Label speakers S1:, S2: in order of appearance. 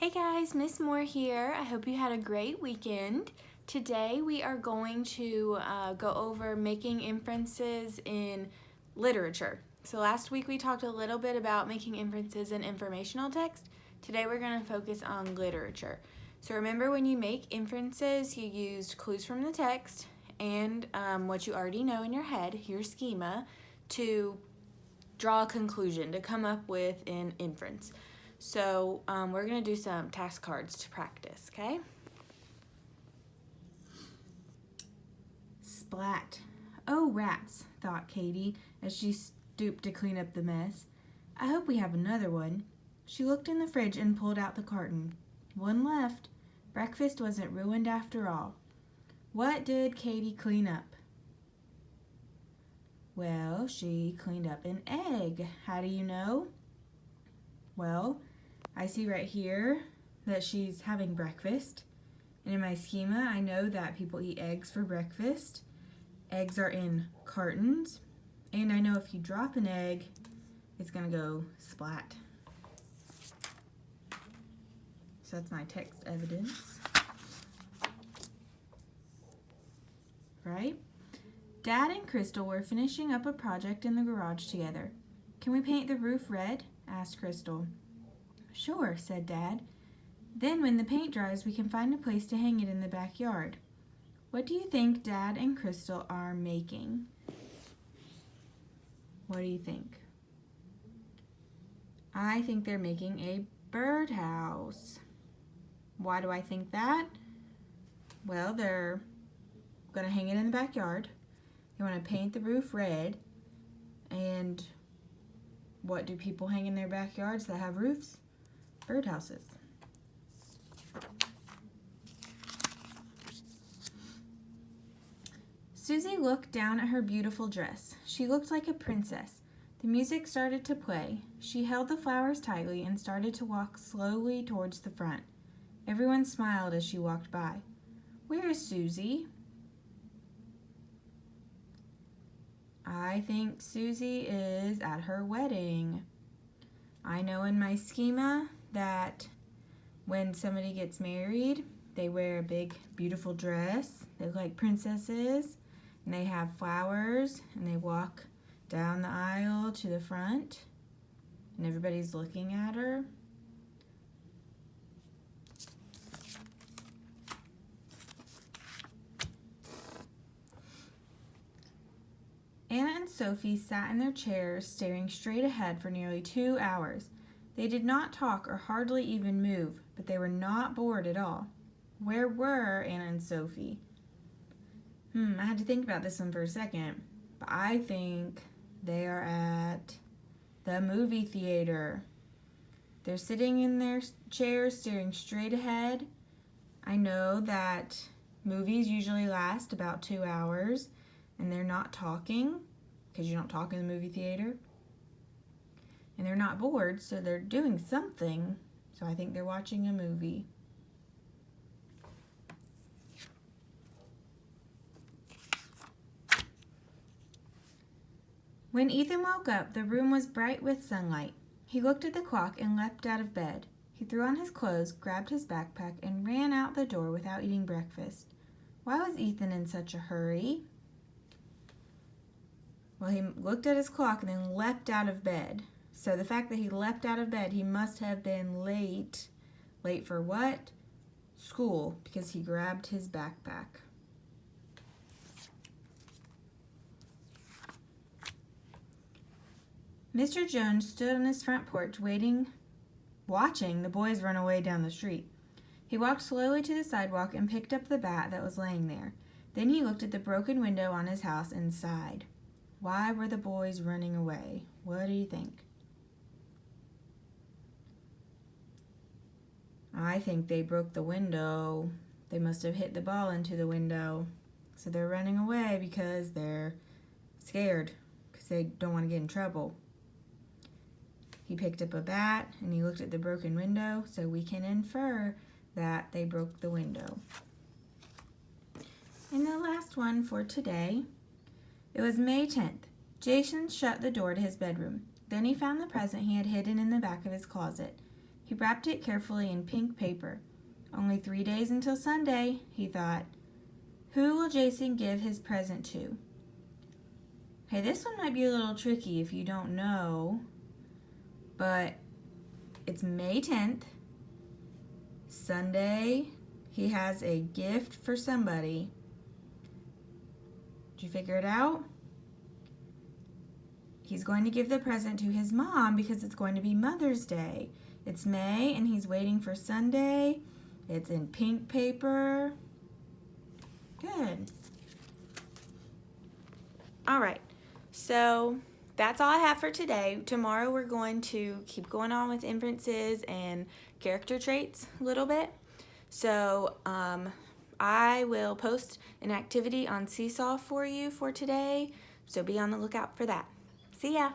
S1: Hey guys, Miss Moore here. I hope you had a great weekend. Today we are going to go over making inferences in literature. So last week we talked a little bit about making inferences in informational text. Today we're going to focus on literature. So remember, when you make inferences, you used clues from the text and what you already know in your head, your schema, to draw a conclusion, to come up with an inference. So we're going to do some task cards to practice, okay?
S2: Splat. Oh, rats, thought Katie as she stooped to clean up the mess. I hope we have another one. She looked in the fridge and pulled out the carton. One left. Breakfast wasn't ruined after all. What did Katie clean up? Well, she cleaned up an egg. How do you know? Well, I see right here that she's having breakfast. And in my schema, I know that people eat eggs for breakfast. Eggs are in cartons. And I know if you drop an egg, it's going to go splat. So that's my text evidence. Right? Dad and Crystal were finishing up a project in the garage together. Can we paint the roof red? Asked Crystal. Sure, said Dad. Then when the paint dries, we can find a place to hang it in the backyard. What do you think Dad and Crystal are making? What do you think? I think they're making a birdhouse. Why do I think that? Well, they're going to hang it in the backyard. They want to paint the roof red. And what do people hang in their backyards that have roofs? Birdhouses. Susie looked down at her beautiful dress. She looked like a princess. The music started to play. She held the flowers tightly and started to walk slowly towards the front. Everyone smiled as she walked by. Where is Susie? I think Susie is at her wedding. I know in my schema that when somebody gets married, they wear a big, beautiful dress. They look like princesses, and they have flowers, and they walk down the aisle to the front, and everybody's looking at her. Anna and Sophie sat in their chairs, staring straight ahead for nearly 2 hours. They did not talk or hardly even move, but they were not bored at all. Where were Anna and Sophie? I had to think about this one for a second, but I think they are at the movie theater. They're sitting in their chairs, staring straight ahead. I know that movies usually last about 2 hours, and they're not talking, because you don't talk in the movie theater. And they're not bored, so they're doing something. So I think they're watching a movie. When Ethan woke up, the room was bright with sunlight. He looked at the clock and leapt out of bed. He threw on his clothes, grabbed his backpack, and ran out the door without eating breakfast. Why was Ethan in such a hurry? Well, he looked at his clock and then leapt out of bed. So the fact that he leapt out of bed, he must have been late. Late for what? School, because he grabbed his backpack. Mr. Jones stood on his front porch watching the boys run away down the street. He walked slowly to the sidewalk and picked up the bat that was laying there. Then he looked at the broken window on his house and sighed. Why were the boys running away? What do you think? I think they broke the window. They must have hit the ball into the window. So they're running away because they're scared, because they don't want to get in trouble. He picked up a bat and he looked at the broken window, so we can infer that they broke the window. And the last one for today. It was May 10th. Jason shut the door to his bedroom. Then he found the present he had hidden in the back of his closet. He wrapped it carefully in pink paper. Only 3 days until Sunday, he thought. Who will Jason give his present to? Hey, this one might be a little tricky if you don't know, but it's May 10th. Sunday, he has a gift for somebody. Did you figure it out? He's going to give the present to his mom because it's going to be Mother's Day. It's May and he's waiting for Sunday. It's in pink paper. Good.
S1: All right, so that's all I have for today. Tomorrow we're going to keep going on with inferences and character traits a little bit. So I will post an activity on Seesaw for you for today, so be on the lookout for that. See ya!